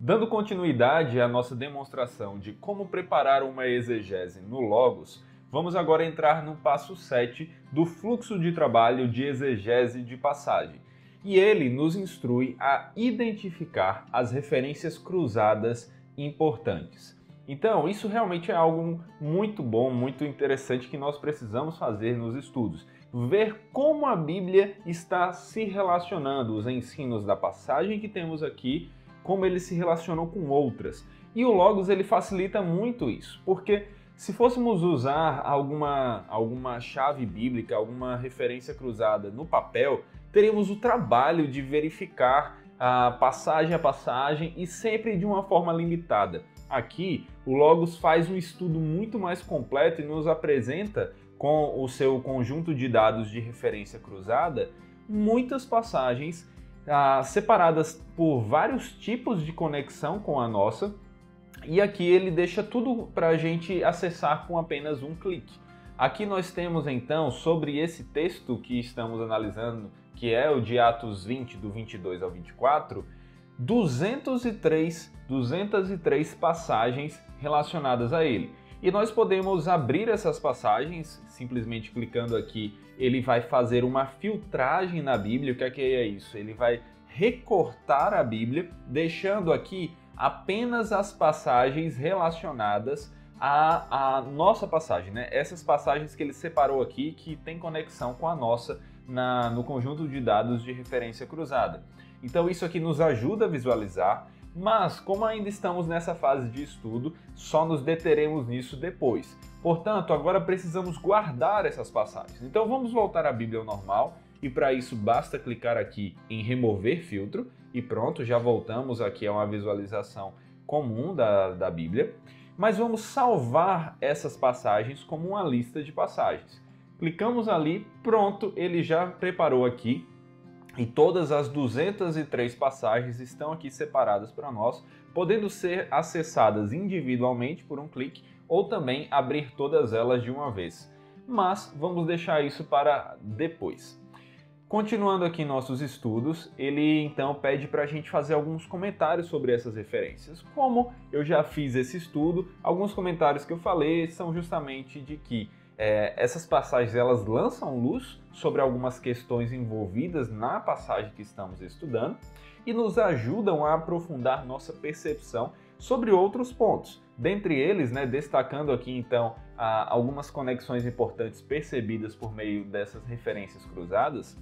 Dando continuidade à nossa demonstração de como preparar uma exegese no Logos, vamos agora entrar no passo 7 do fluxo de trabalho de exegese de passagem. E ele nos instrui a identificar as referências cruzadas importantes. Então, isso realmente é algo muito bom, muito interessante que nós precisamos fazer nos estudos. Ver como a Bíblia está se relacionando, os ensinos da passagem que temos aqui, como eles se relacionam com outras. E o Logos ele facilita muito isso, porque se fôssemos usar alguma chave bíblica, alguma referência cruzada no papel, teríamos o trabalho de verificar a passagem e sempre de uma forma limitada. Aqui, o Logos faz um estudo muito mais completo e nos apresenta, com o seu conjunto de dados de referência cruzada, muitas passagens separadas por vários tipos de conexão com a nossa, e aqui ele deixa tudo para a gente acessar com apenas um clique. Aqui nós temos então, sobre esse texto que estamos analisando, que é o de Atos 20, do 22 ao 24, 203 passagens relacionadas a ele. E nós podemos abrir essas passagens, simplesmente clicando aqui, ele vai fazer uma filtragem na Bíblia. O que é isso? Ele vai recortar a Bíblia, deixando aqui apenas as passagens relacionadas à nossa passagem, né? Essas passagens que ele separou aqui, que tem conexão com a nossa no conjunto de dados de referência cruzada. Então isso aqui nos ajuda a visualizar, mas como ainda estamos nessa fase de estudo, só nos deteremos nisso depois. Portanto, agora precisamos guardar essas passagens. Então vamos voltar à Bíblia ao normal, e para isso basta clicar aqui em remover filtro, e pronto, já voltamos aqui a uma visualização comum da Bíblia. Mas vamos salvar essas passagens como uma lista de passagens. Clicamos ali, pronto, ele já preparou aqui. E todas as 203 passagens estão aqui separadas para nós, podendo ser acessadas individualmente por um clique ou também abrir todas elas de uma vez. Mas vamos deixar isso para depois. Continuando aqui nossos estudos, ele então pede para a gente fazer alguns comentários sobre essas referências. Como eu já fiz esse estudo, alguns comentários que eu falei são justamente de que essas passagens elas lançam luz sobre algumas questões envolvidas na passagem que estamos estudando e nos ajudam a aprofundar nossa percepção sobre outros pontos. Dentre eles, destacando aqui então algumas conexões importantes percebidas por meio dessas referências cruzadas,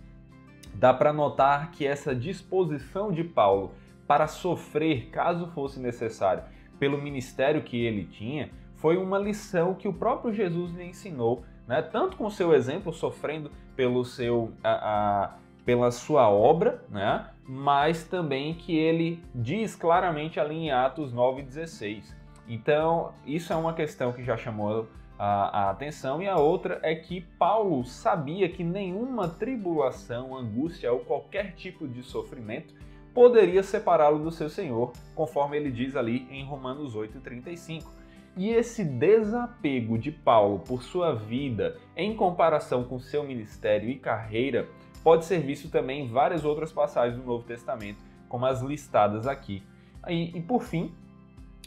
dá para notar que essa disposição de Paulo para sofrer, caso fosse necessário, pelo ministério que ele tinha, foi uma lição que o próprio Jesus lhe ensinou, tanto com o seu exemplo, sofrendo pela sua obra, mas também que ele diz claramente ali em Atos 9,16. Então, isso é uma questão que já chamou a atenção, e a outra é que Paulo sabia que nenhuma tribulação, angústia ou qualquer tipo de sofrimento poderia separá-lo do seu Senhor, conforme ele diz ali em Romanos 8,35. E esse desapego de Paulo por sua vida em comparação com seu ministério e carreira pode ser visto também em várias outras passagens do Novo Testamento, como as listadas aqui. E por fim,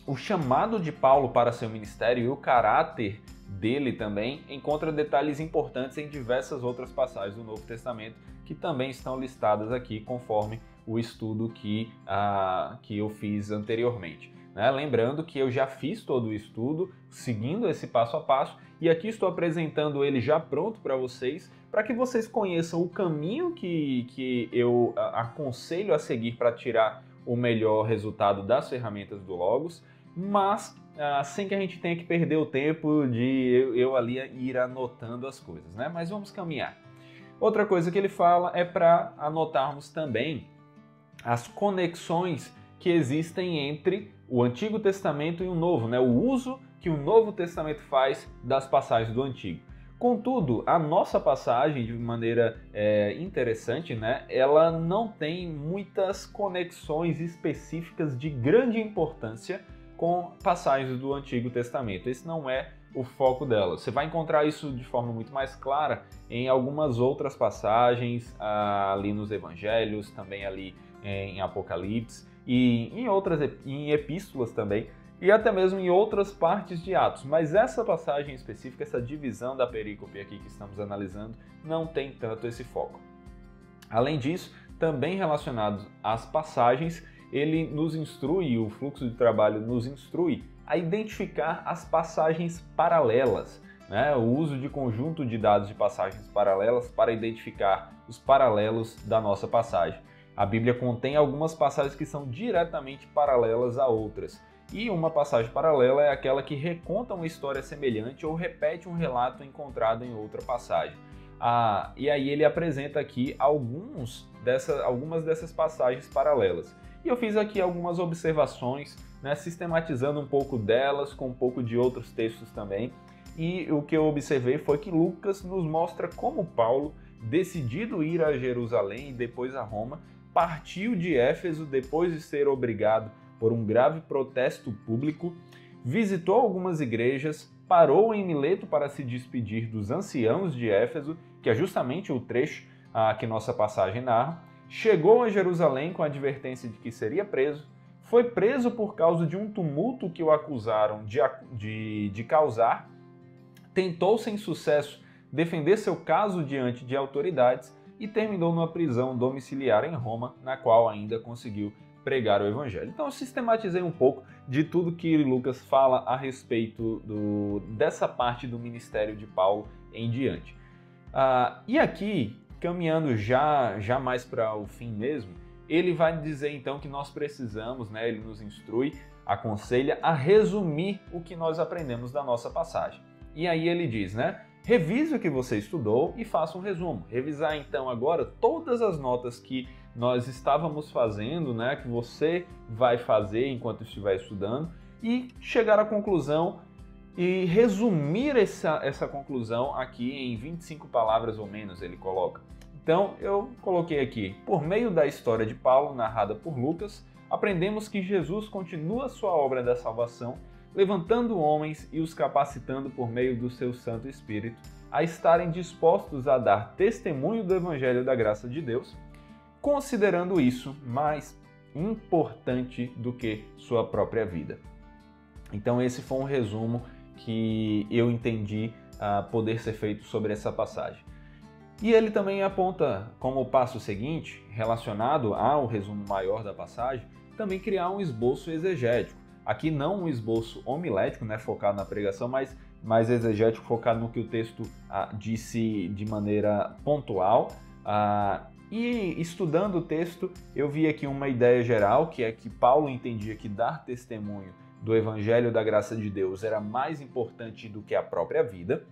o chamado de Paulo para seu ministério e o caráter dele também encontra detalhes importantes em diversas outras passagens do Novo Testamento que também estão listadas aqui conforme o estudo que eu fiz anteriormente. Lembrando que eu já fiz todo o estudo, seguindo esse passo a passo, e aqui estou apresentando ele já pronto para que vocês conheçam o caminho que eu aconselho a seguir para tirar o melhor resultado das ferramentas do Logos, mas sem que a gente tenha que perder o tempo de eu ali ir anotando as coisas, Mas vamos caminhar. Outra coisa que ele fala é para anotarmos também as conexões que existem entre o Antigo Testamento e o Novo, o uso que o Novo Testamento faz das passagens do Antigo. Contudo, a nossa passagem, de maneira interessante, ela não tem muitas conexões específicas de grande importância com passagens do Antigo Testamento. Esse não é o foco dela. Você vai encontrar isso de forma muito mais clara em algumas outras passagens ali nos Evangelhos, também ali em Apocalipse. e em epístolas também, e até mesmo em outras partes de Atos. Mas essa passagem específica, essa divisão da perícope aqui que estamos analisando, não tem tanto esse foco. Além disso, também relacionado às passagens, ele nos instrui, o fluxo de trabalho nos instrui a identificar as passagens paralelas, né? O uso de conjunto de dados de passagens paralelas para identificar os paralelos da nossa passagem. A Bíblia contém algumas passagens que são diretamente paralelas a outras. E uma passagem paralela é aquela que reconta uma história semelhante ou repete um relato encontrado em outra passagem. E aí ele apresenta aqui algumas dessas passagens paralelas. E eu fiz aqui algumas observações, né, sistematizando um pouco delas com um pouco de outros textos também. E o que eu observei foi que Lucas nos mostra como Paulo, decidido ir a Jerusalém e depois a Roma, partiu de Éfeso depois de ser obrigado por um grave protesto público, visitou algumas igrejas, parou em Mileto para se despedir dos anciãos de Éfeso, que é justamente o trecho que nossa passagem narra, chegou a Jerusalém com a advertência de que seria preso, foi preso por causa de um tumulto que o acusaram de causar, tentou sem sucesso defender seu caso diante de autoridades e terminou numa prisão domiciliar em Roma, na qual ainda conseguiu pregar o evangelho. Então eu sistematizei um pouco de tudo que Lucas fala a respeito dessa parte do ministério de Paulo em diante. E aqui, caminhando já mais para o fim mesmo, ele vai dizer então que nós precisamos, né, ele nos instrui, aconselha a resumir o que nós aprendemos da nossa passagem. E aí ele diz, né, revise o que você estudou e faça um resumo. Revisar então agora todas as notas que nós estávamos fazendo, né, que você vai fazer enquanto estiver estudando e chegar à conclusão e resumir essa conclusão aqui em 25 palavras ou menos, ele coloca. Então eu coloquei aqui, por meio da história de Paulo narrada por Lucas, aprendemos que Jesus continua sua obra da salvação, levantando homens e os capacitando por meio do seu Santo Espírito a estarem dispostos a dar testemunho do Evangelho da graça de Deus, considerando isso mais importante do que sua própria vida. Então esse foi um resumo que eu entendi poder ser feito sobre essa passagem. E ele também aponta como passo seguinte, relacionado ao resumo maior da passagem, também criar um esboço exegético. Aqui não um esboço homilético, né, focado na pregação, mas mais exegético, focado no que o texto disse de maneira pontual. E estudando o texto, eu vi aqui uma ideia geral, que é que Paulo entendia que dar testemunho do Evangelho da graça de Deus era mais importante do que a própria vida,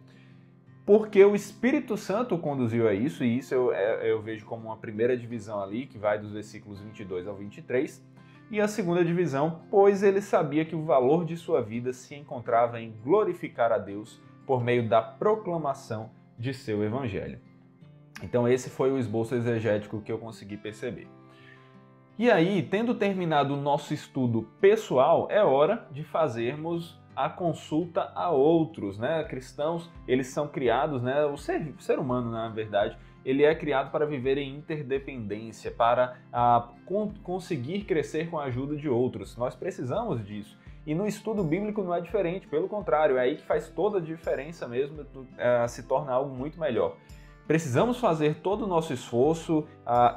porque o Espírito Santo o conduziu a isso, e isso eu vejo como uma primeira divisão ali, que vai dos versículos 22 ao 23, e a segunda divisão, pois ele sabia que o valor de sua vida se encontrava em glorificar a Deus por meio da proclamação de seu Evangelho. Então esse foi o esboço exegético que eu consegui perceber. E aí, tendo terminado o nosso estudo pessoal, é hora de fazermos a consulta a outros, né? Cristãos, eles são criados, né? O ser humano, na verdade, ele é criado para viver em interdependência, para conseguir crescer com a ajuda de outros. Nós precisamos disso. E no estudo bíblico não é diferente, pelo contrário, é aí que faz toda a diferença mesmo, se torna algo muito melhor. Precisamos fazer todo o nosso esforço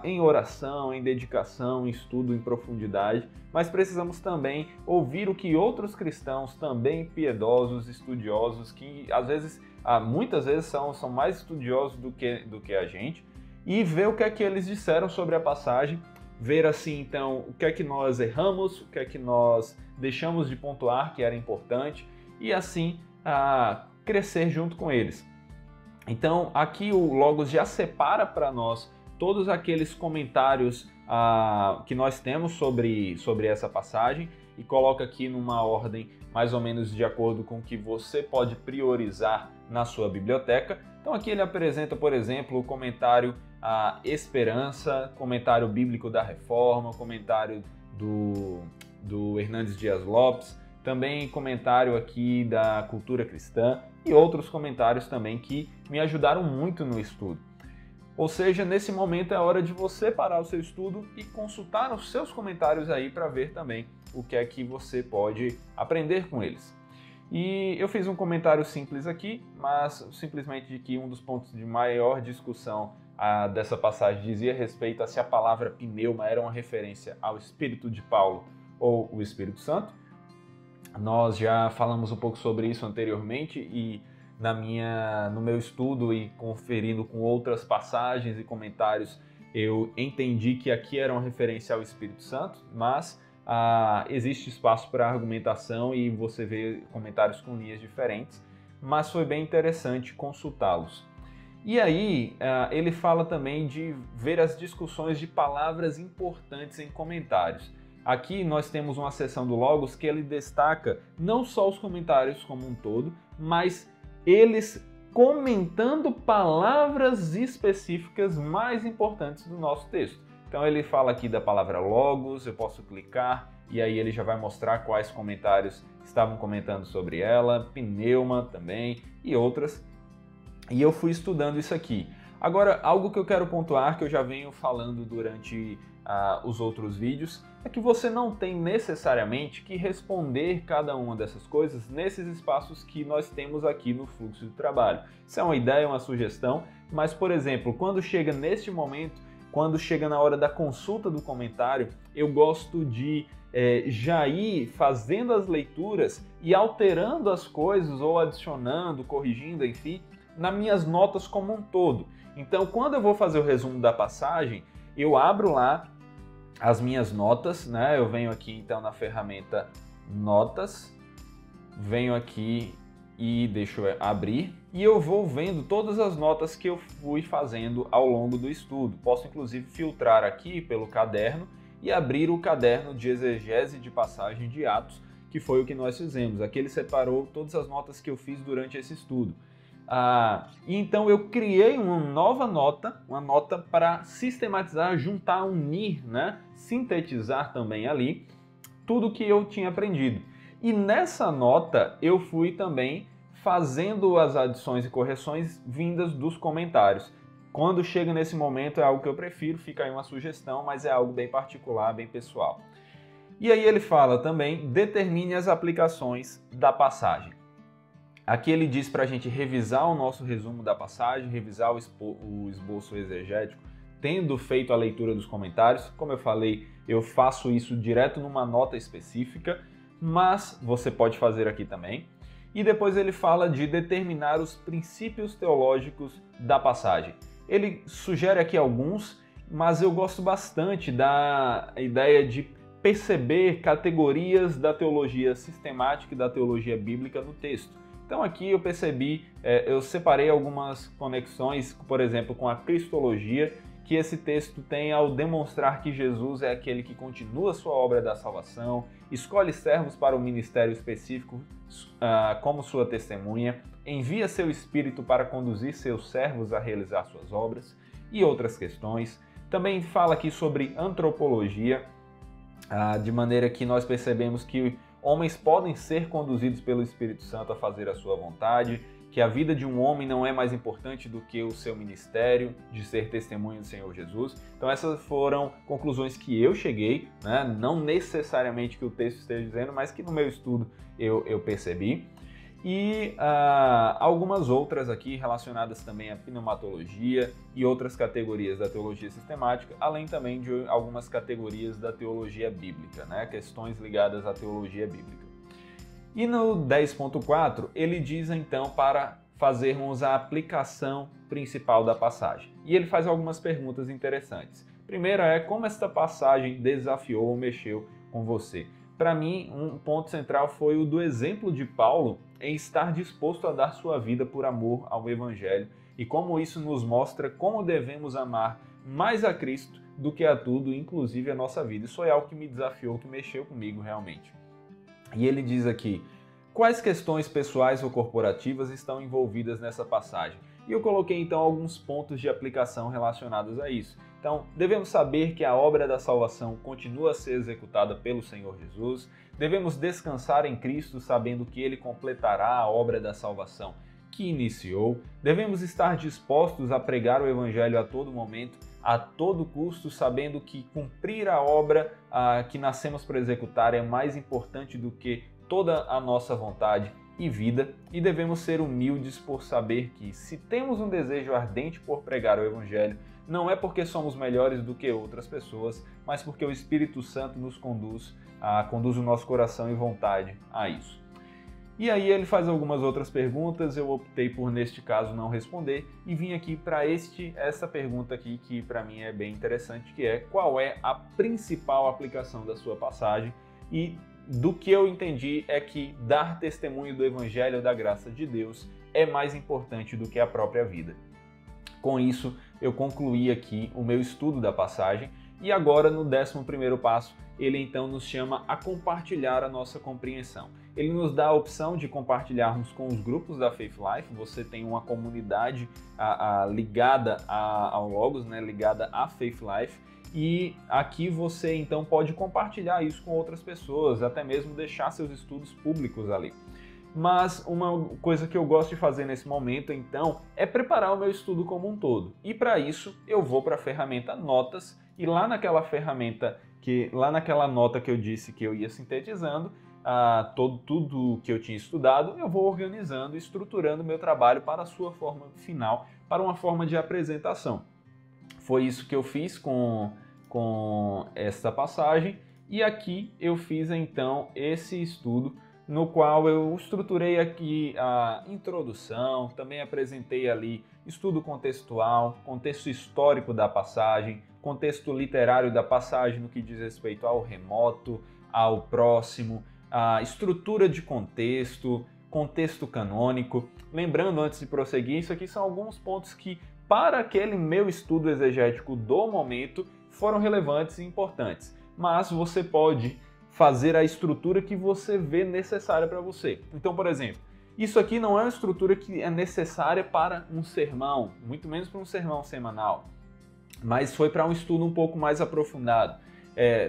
em oração, em dedicação, em estudo em profundidade, mas precisamos também ouvir o que outros cristãos, também piedosos, estudiosos, que muitas vezes são mais estudiosos do que a gente, e ver o que é que eles disseram sobre a passagem, ver assim então o que é que nós erramos, o que é que nós deixamos de pontuar que era importante, e assim crescer junto com eles. Então, aqui o Logos já separa para nós todos aqueles comentários que nós temos sobre essa passagem e coloca aqui numa ordem mais ou menos de acordo com o que você pode priorizar na sua biblioteca. Então, aqui ele apresenta, por exemplo, o comentário Esperança, comentário bíblico da Reforma, comentário do Hernandes Dias Lopes, também comentário aqui da Cultura Cristã e outros comentários também que me ajudaram muito no estudo. Ou seja, nesse momento é hora de você parar o seu estudo e consultar os seus comentários aí para ver também o que é que você pode aprender com eles. E eu fiz um comentário simples aqui, mas simplesmente de que um dos pontos de maior discussão dessa passagem dizia respeito a se a palavra pneuma era uma referência ao Espírito de Paulo ou o Espírito Santo. Nós já falamos um pouco sobre isso anteriormente e no meu estudo e conferindo com outras passagens e comentários, eu entendi que aqui era uma referência ao Espírito Santo, mas existe espaço para argumentação e você vê comentários com linhas diferentes, mas foi bem interessante consultá-los. E aí, ele fala também de ver as discussões de palavras importantes em comentários. Aqui nós temos uma seção do Logos que ele destaca não só os comentários como um todo, mas eles comentando palavras específicas mais importantes do nosso texto. Então ele fala aqui da palavra logos, eu posso clicar e aí ele já vai mostrar quais comentários estavam comentando sobre ela, pneuma também e outras. E eu fui estudando isso aqui. Agora, algo que eu quero pontuar, que eu já venho falando durante os outros vídeos, é que você não tem necessariamente que responder cada uma dessas coisas nesses espaços que nós temos aqui no fluxo de trabalho. Isso é uma ideia, uma sugestão, mas, por exemplo, quando chega neste momento, quando chega na hora da consulta do comentário, eu gosto de já ir fazendo as leituras e alterando as coisas ou adicionando, corrigindo, enfim, nas minhas notas como um todo. Então, quando eu vou fazer o resumo da passagem, eu abro lá as minhas notas, né? Eu venho aqui então na ferramenta Notas, venho aqui e deixo eu abrir e eu vou vendo todas as notas que eu fui fazendo ao longo do estudo. Posso inclusive filtrar aqui pelo caderno e abrir o caderno de exegese de passagem de Atos, que foi o que nós fizemos. Aqui ele separou todas as notas que eu fiz durante esse estudo. E então eu criei uma nova nota, uma nota para sistematizar, juntar, unir, né? Sintetizar também ali tudo que eu tinha aprendido. E nessa nota eu fui também fazendo as adições e correções vindas dos comentários. Quando chega nesse momento é algo que eu prefiro, fica aí uma sugestão, mas é algo bem particular, bem pessoal. E aí ele fala também, determine as aplicações da passagem. Aqui ele diz para a gente revisar o nosso resumo da passagem, revisar o esboço exegético, tendo feito a leitura dos comentários. Como eu falei, eu faço isso direto numa nota específica, mas você pode fazer aqui também. E depois ele fala de determinar os princípios teológicos da passagem. Ele sugere aqui alguns, mas eu gosto bastante da ideia de perceber categorias da teologia sistemática e da teologia bíblica no texto. Então aqui eu percebi, eu separei algumas conexões, por exemplo, com a cristologia, que esse texto tem ao demonstrar que Jesus é aquele que continua sua obra da salvação, escolhe servos para um ministério específico como sua testemunha, envia seu Espírito para conduzir seus servos a realizar suas obras e outras questões. Também fala aqui sobre antropologia, de maneira que nós percebemos que homens podem ser conduzidos pelo Espírito Santo a fazer a sua vontade, que a vida de um homem não é mais importante do que o seu ministério de ser testemunho do Senhor Jesus. Então essas foram conclusões que eu cheguei, né? Não necessariamente que o texto esteja dizendo, mas que no meu estudo eu percebi. E algumas outras aqui relacionadas também à pneumatologia e outras categorias da teologia sistemática, além também de algumas categorias da teologia bíblica, né? Questões ligadas à teologia bíblica. E no 10.4 ele diz então para fazermos a aplicação principal da passagem. E ele faz algumas perguntas interessantes. Primeira é como esta passagem desafiou ou mexeu com você. Para mim, um ponto central foi o do exemplo de Paulo em estar disposto a dar sua vida por amor ao Evangelho e como isso nos mostra como devemos amar mais a Cristo do que a tudo, inclusive a nossa vida. Isso é algo que me desafiou, que mexeu comigo realmente. E ele diz aqui, quais questões pessoais ou corporativas estão envolvidas nessa passagem? E eu coloquei então alguns pontos de aplicação relacionados a isso. Então, devemos saber que a obra da salvação continua a ser executada pelo Senhor Jesus. Devemos descansar em Cristo, sabendo que Ele completará a obra da salvação que iniciou. Devemos estar dispostos a pregar o Evangelho a todo momento, a todo custo, sabendo que cumprir a obra que nascemos para executar é mais importante do que toda a nossa vontade e vida, e devemos ser humildes por saber que, se temos um desejo ardente por pregar o Evangelho, não é porque somos melhores do que outras pessoas, mas porque o Espírito Santo nos conduz o nosso coração e vontade a isso. E aí ele faz algumas outras perguntas, eu optei por, neste caso, não responder e vim aqui para essa pergunta aqui que para mim é bem interessante, que é: qual é a principal aplicação da sua passagem? E do que eu entendi é que dar testemunho do Evangelho da graça de Deus é mais importante do que a própria vida. Com isso, eu concluí aqui o meu estudo da passagem e agora, no 11º passo, ele então nos chama a compartilhar a nossa compreensão. Ele nos dá a opção de compartilharmos com os grupos da Faith Life. Você tem uma comunidade ligada ao Logos, né, ligada à Faith Life, e aqui você então pode compartilhar isso com outras pessoas, até mesmo deixar seus estudos públicos ali. Mas uma coisa que eu gosto de fazer nesse momento, então, é preparar o meu estudo como um todo. E para isso, eu vou para a ferramenta Notas, e lá naquela ferramenta, lá naquela nota que eu disse que eu ia sintetizando, tudo que eu tinha estudado, eu vou organizando e estruturando o meu trabalho para a sua forma final, para uma forma de apresentação. Foi isso que eu fiz com essa passagem, e aqui eu fiz então esse estudo, no qual eu estruturei aqui a introdução, também apresentei ali estudo contextual, contexto histórico da passagem, contexto literário da passagem no que diz respeito ao remoto, ao próximo, a estrutura de contexto, contexto canônico. Lembrando, antes de prosseguir, isso aqui são alguns pontos que, para aquele meu estudo exegético do momento, foram relevantes e importantes. Mas você pode fazer a estrutura que você vê necessária para você. Então, por exemplo, isso aqui não é uma estrutura que é necessária para um sermão, muito menos para um sermão semanal, mas foi para um estudo um pouco mais aprofundado.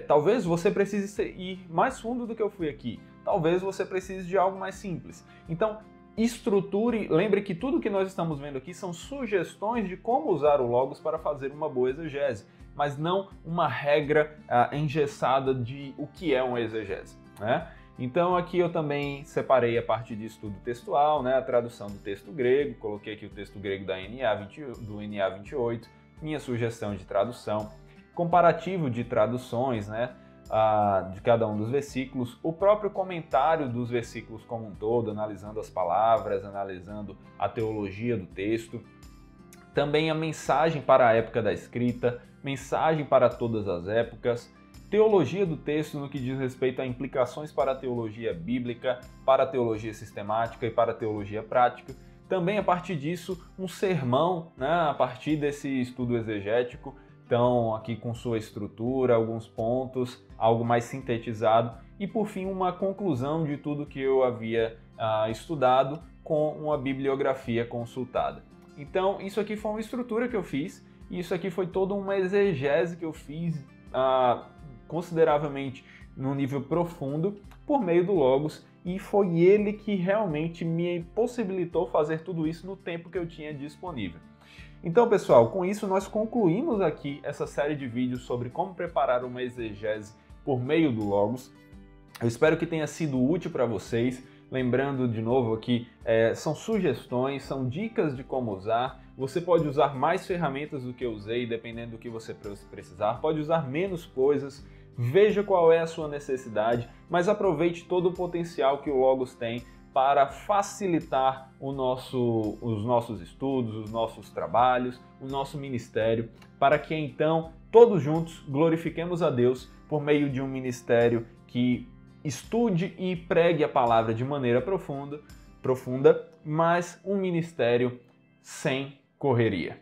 Talvez você precise ir mais fundo do que eu fui aqui, talvez você precise de algo mais simples. Então, estruture, lembre que tudo que nós estamos vendo aqui são sugestões de como usar o Logos para fazer uma boa exegese, mas não uma regra engessada de o que é uma exegese, né? Então aqui eu também separei a parte de estudo textual, né, a tradução do texto grego, coloquei aqui o texto grego do NA 28, minha sugestão de tradução, comparativo de traduções, né, de cada um dos versículos, o próprio comentário dos versículos como um todo, analisando as palavras, analisando a teologia do texto, também a mensagem para a época da escrita, mensagem para todas as épocas, teologia do texto no que diz respeito a implicações para a teologia bíblica, para a teologia sistemática e para a teologia prática. Também, a partir disso, um sermão, né, a partir desse estudo exegético, então aqui com sua estrutura, alguns pontos, algo mais sintetizado e, por fim, uma conclusão de tudo que eu havia estudado com uma bibliografia consultada. Então, isso aqui foi uma estrutura que eu fiz, e isso aqui foi toda uma exegese que eu fiz consideravelmente no nível profundo por meio do Logos, e foi ele que realmente me possibilitou fazer tudo isso no tempo que eu tinha disponível. Então, pessoal, com isso nós concluímos aqui essa série de vídeos sobre como preparar uma exegese por meio do Logos. Eu espero que tenha sido útil para vocês. Lembrando de novo aqui, são sugestões, são dicas de como usar. Você pode usar mais ferramentas do que eu usei, dependendo do que você precisar. Pode usar menos coisas. Veja qual é a sua necessidade, mas aproveite todo o potencial que o Logos tem para facilitar os nossos estudos, os nossos trabalhos, o nosso ministério, para que então todos juntos glorifiquemos a Deus por meio de um ministério que estude e pregue a palavra de maneira profunda, mas um ministério sem correria.